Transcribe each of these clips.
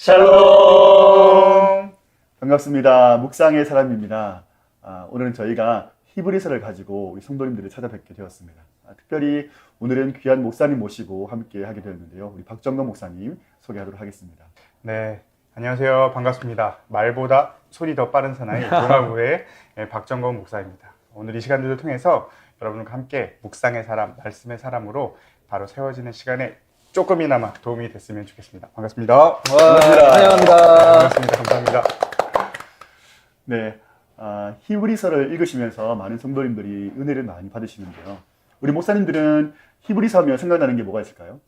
샬롬! 반갑습니다. 묵상의 사람입니다. 오늘은 저희가 히브리서를 가지고 우리 성도님들을 찾아뵙게 되었습니다. 특별히 오늘은 귀한 목사님 모시고 함께 하게 되었는데요. 우리 박정건 목사님 소개하도록 하겠습니다. 네, 안녕하세요. 반갑습니다. 말보다 손이 더 빠른 사나이 동아부의 박정건 목사입니다. 오늘 이 시간들을 통해서 여러분과 함께 묵상의 사람, 말씀의 사람으로 바로 세워지는 시간에 조금이나마 도움이 됐으면 좋겠습니다. 반갑습니다. 반갑습니다. 환영합니다. 반갑습니다. 감사합니다. 네, 히브리서를 읽으시면서 많은 성도님들이 은혜를 많이 받으시는데요. 우리 목사님들은 히브리서 하면 생각나는 게 뭐가 있을까요?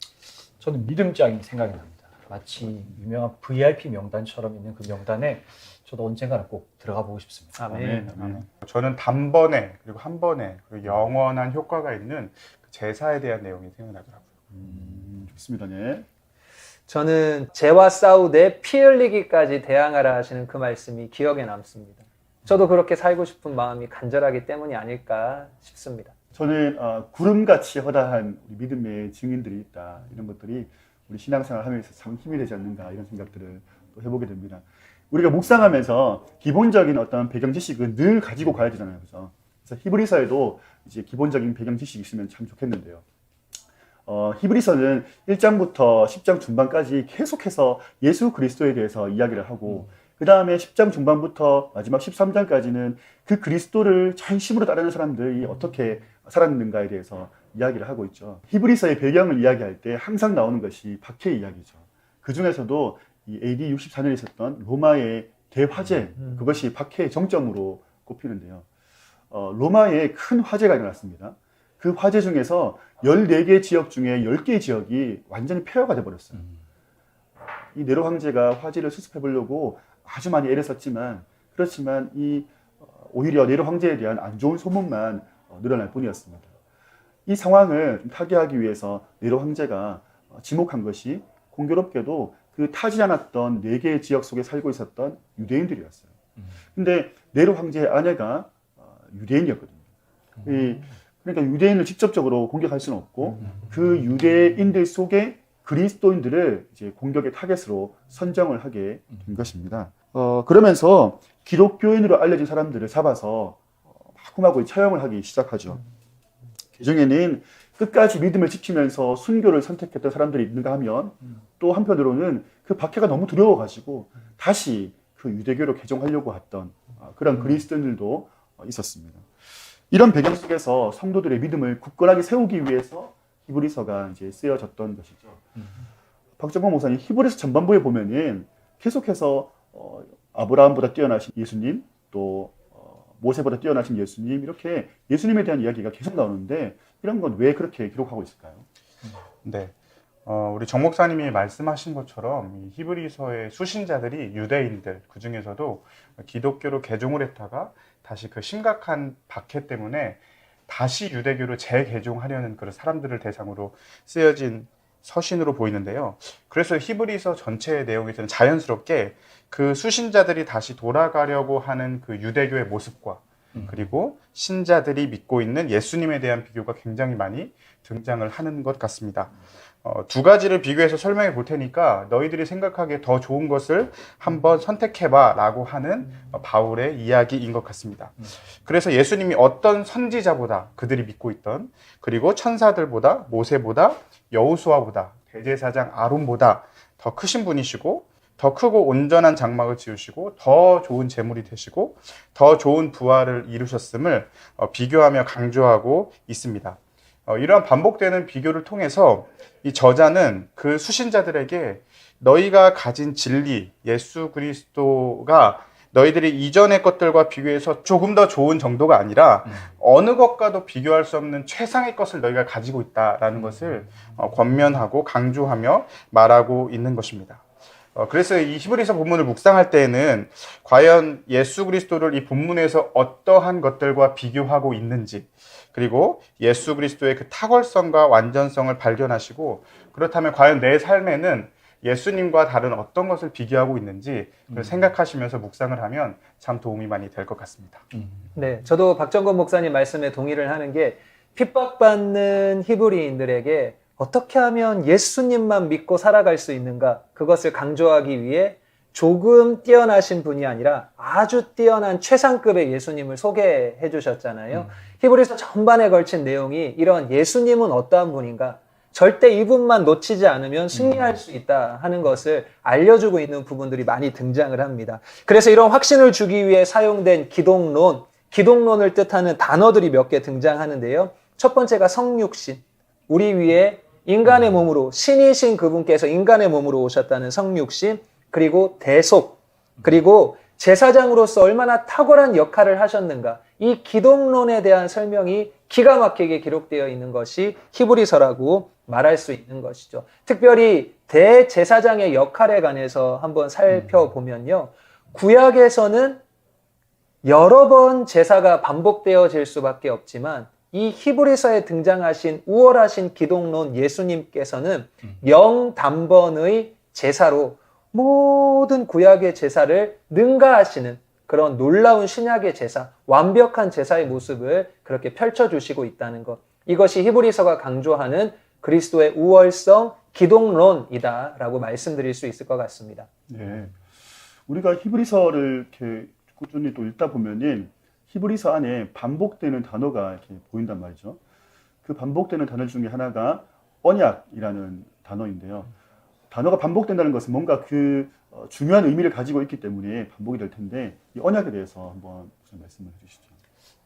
저는 믿음장이 생각이 납니다. 마치 유명한 VIP 명단처럼 있는 그 명단에 저도 언젠가는 꼭 들어가 보고 싶습니다. 아멘. 저는 단번에 그리고 한 번에 그리고 영원한 효과가 있는 그 제사에 대한 내용이 생각나더라고요. 좋습니다. 네. 저는 죄와 싸우되 피 흘리기까지 대항하라 하시는 그 말씀이 기억에 남습니다. 저도 그렇게 살고 싶은 마음이 간절하기 때문이 아닐까 싶습니다. 저는 구름같이 허다한 우리 믿음의 증인들이 있다. 이런 것들이 우리 신앙생활 하면서 참 힘이 되지 않는가 이런 생각들을 또 해보게 됩니다. 우리가 묵상하면서 기본적인 어떤 배경 지식은 늘 가지고 가야 되잖아요. 그래서 히브리서에도 이제 기본적인 배경 지식이 있으면 참 좋겠는데요. 히브리서는 1장부터 10장 중반까지 계속해서 예수 그리스도에 대해서 이야기를 하고 그 다음에 10장 중반부터 마지막 13장까지는 그 그리스도를 전심으로 따르는 사람들이 어떻게 살았는가에 대해서 이야기를 하고 있죠. 히브리서의 배경을 이야기할 때 항상 나오는 것이 박해의 이야기죠. 그 중에서도 이 AD 64년에 있었던 로마의 대화재, 그것이 박해의 정점으로 꼽히는데요. 로마에 큰 화재가 일어났습니다. 그 화재 중에서 14개 지역 중에 10개 지역이 완전히 폐허가 돼버렸어요. 이 네로 황제가 화재를 수습해 보려고 아주 많이 애를 썼지만 그렇지만 오히려 네로 황제에 대한 안 좋은 소문만 늘어날 뿐이었습니다. 이 상황을 좀 타개하기 위해서 네로 황제가 지목한 것이 공교롭게도 그 타지 않았던 4개의 지역 속에 살고 있었던 유대인들이었어요. 근데 네로 황제의 아내가 유대인이었거든요. 그러니까 유대인을 직접적으로 공격할 수는 없고 그 유대인들 속에 그리스도인들을 이제 공격의 타겟으로 선정을 하게 된 것입니다. 그러면서 기독교인으로 알려진 사람들을 잡아서 마구마구 처형을 하기 시작하죠. 그 중에는 끝까지 믿음을 지키면서 순교를 선택했던 사람들이 있는가 하면 또 한편으로는 그 박해가 너무 두려워가지고 다시 그 유대교로 개종하려고 했던 그런 그리스도인들도 있었습니다. 이런 배경 속에서 성도들의 믿음을 굳건하게 세우기 위해서 히브리서가 이제 쓰여졌던 것이죠. 박정건 목사님, 히브리서 전반부에 보면은 계속해서 아브라함보다 뛰어나신 예수님, 또 모세보다 뛰어나신 예수님, 이렇게 예수님에 대한 이야기가 계속 나오는데 이런 건 왜 그렇게 기록하고 있을까요? 네. 우리 정 목사님이 말씀하신 것처럼 이 히브리서의 수신자들이 유대인들, 그 중에서도 기독교로 개종을 했다가 다시 그 심각한 박해 때문에 다시 유대교로 재개종하려는 그런 사람들을 대상으로 쓰여진 서신으로 보이는데요. 그래서 히브리서 전체의 내용에서는 자연스럽게 그 수신자들이 다시 돌아가려고 하는 그 유대교의 모습과 그리고 신자들이 믿고 있는 예수님에 대한 비교가 굉장히 많이 등장을 하는 것 같습니다. 두 가지를 비교해서 설명해 볼 테니까 너희들이 생각하기에 더 좋은 것을 한번 선택해봐 라고 하는 바울의 이야기인 것 같습니다. 그래서 예수님이 어떤 선지자보다 그들이 믿고 있던 그리고 천사들보다 모세보다 여호수아보다 대제사장 아론보다 더 크신 분이시고 더 크고 온전한 장막을 지으시고 더 좋은 제물이 되시고 더 좋은 부활을 이루셨음을 비교하며 강조하고 있습니다. 이러한 반복되는 비교를 통해서 이 저자는 그 수신자들에게 너희가 가진 진리, 예수 그리스도가 너희들이 이전의 것들과 비교해서 조금 더 좋은 정도가 아니라 어느 것과도 비교할 수 없는 최상의 것을 너희가 가지고 있다라는 것을 권면하고 강조하며 말하고 있는 것입니다. 그래서 이 히브리서 본문을 묵상할 때에는 과연 예수 그리스도를 이 본문에서 어떠한 것들과 비교하고 있는지 그리고 예수 그리스도의 그 탁월성과 완전성을 발견하시고 그렇다면 과연 내 삶에는 예수님과 다른 어떤 것을 비교하고 있는지 생각하시면서 묵상을 하면 참 도움이 많이 될 것 같습니다. 네, 저도 박정건 목사님 말씀에 동의를 하는 게 핍박받는 히브리인들에게 어떻게 하면 예수님만 믿고 살아갈 수 있는가? 그것을 강조하기 위해 조금 뛰어나신 분이 아니라 아주 뛰어난 최상급의 예수님을 소개해 주셨잖아요. 히브리서 전반에 걸친 내용이 이런 예수님은 어떠한 분인가? 절대 이분만 놓치지 않으면 승리할 수 있다 하는 것을 알려주고 있는 부분들이 많이 등장을 합니다. 그래서 이런 확신을 주기 위해 사용된 기독론을 뜻하는 단어들이 몇 개 등장하는데요. 첫 번째가 성육신, 우리 위에 인간의 몸으로, 신이신 그분께서 인간의 몸으로 오셨다는 성육신, 그리고 대속, 그리고 제사장으로서 얼마나 탁월한 역할을 하셨는가. 이 기독론에 대한 설명이 기가 막히게 기록되어 있는 것이 히브리서라고 말할 수 있는 것이죠. 특별히 대제사장의 역할에 관해서 한번 살펴보면요. 구약에서는 여러 번 제사가 반복되어질 수밖에 없지만 이 히브리서에 등장하신 우월하신 기독론 예수님께서는 0단번의 제사로 모든 구약의 제사를 능가하시는 그런 놀라운 신약의 제사, 완벽한 제사의 모습을 그렇게 펼쳐주시고 있다는 것. 이것이 히브리서가 강조하는 그리스도의 우월성 기독론이다라고 말씀드릴 수 있을 것 같습니다. 네. 우리가 히브리서를 이렇게 꾸준히 또 읽다 보면은 히브리서 안에 반복되는 단어가 이렇게 보인단 말이죠. 그 반복되는 단어 중에 하나가 언약이라는 단어인데요. 단어가 반복된다는 것은 뭔가 그 중요한 의미를 가지고 있기 때문에 반복이 될 텐데 이 언약에 대해서 한번 무슨 말씀을 해주시죠.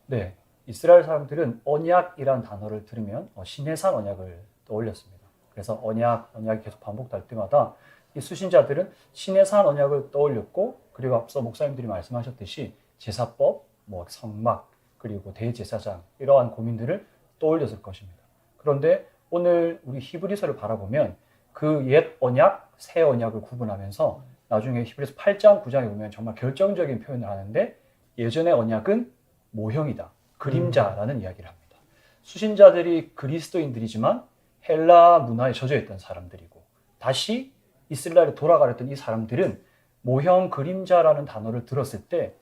네, 이스라엘 사람들은 언약이라는 단어를 들으면 시내산 언약을 떠올렸습니다. 그래서 언약이 계속 반복될 때마다 이 수신자들은 시내산 언약을 떠올렸고, 그리고 앞서 목사님들이 말씀하셨듯이 제사법, 성막, 그리고 대제사장 이러한 고민들을 떠올렸을 것입니다. 그런데 오늘 우리 히브리서를 바라보면 그 옛 언약, 새 언약을 구분하면서 나중에 히브리서 8장, 9장에 보면 정말 결정적인 표현을 하는데 예전의 언약은 모형이다, 그림자라는 이야기를 합니다. 수신자들이 그리스도인들이지만 헬라 문화에 젖어 있던 사람들이고 다시 이스라엘에 돌아가려던 이 사람들은 모형, 그림자라는 단어를 들었을 때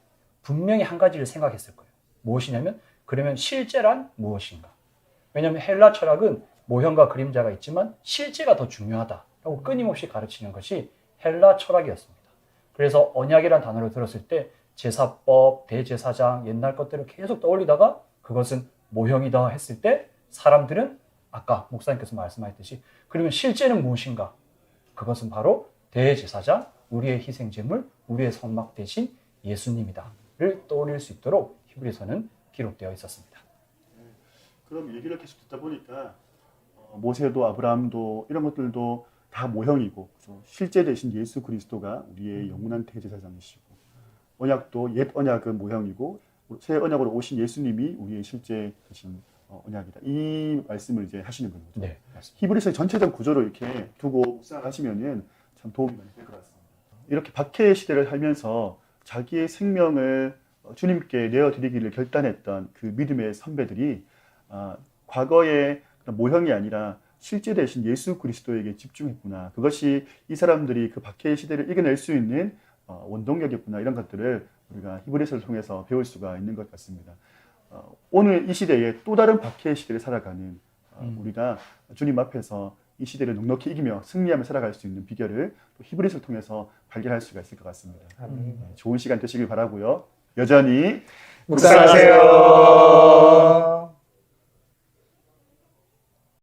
분명히 한 가지를 생각했을 거예요. 무엇이냐면 그러면 실제란 무엇인가? 왜냐하면 헬라 철학은 모형과 그림자가 있지만 실제가 더 중요하다라고 끊임없이 가르치는 것이 헬라 철학이었습니다. 그래서 언약이라는 단어를 들었을 때 제사법, 대제사장, 옛날 것들을 계속 떠올리다가 그것은 모형이다 했을 때 사람들은 아까 목사님께서 말씀하셨듯이 그러면 실제는 무엇인가? 그것은 바로 대제사장, 우리의 희생제물, 우리의 성막 대신 예수님이다를 떠올릴 수 있도록 히브리서는 기록되어 있었습니다. 그럼 얘기를 계속 듣다 보니까 모세도 아브라함도 이런 것들도 다 모형이고 실제 대신 예수 그리스도가 우리의 영원한 대제사장이시고 언약도 옛 언약은 모형이고 새 언약으로 오신 예수님이 우리의 실제 대신 언약이다. 이 말씀을 이제 하시는 거죠. 네, 맞습니다. 히브리서의 전체적 구조를 이렇게 두고 묵상하시면은 참 도움이 많이 될 것 같습니다. 이렇게 박해의 시대를 살면서 자기의 생명을 주님께 내어드리기를 결단했던 그 믿음의 선배들이 과거의 모형이 아니라 실제 대신 예수 그리스도에게 집중했구나. 그것이 이 사람들이 그 박해의 시대를 이겨낼 수 있는 원동력이었구나. 이런 것들을 우리가 히브리서를 통해서 배울 수가 있는 것 같습니다. 오늘 이 시대에 또 다른 박해의 시대를 살아가는 우리가 주님 앞에서 이 시대를 넉넉히 이기며 승리하며 살아갈 수 있는 비결을 또 히브리서를 통해서 발견할 수가 있을 것 같습니다. 좋은 시간 되시길 바라고요. 여전히 묵상하세요.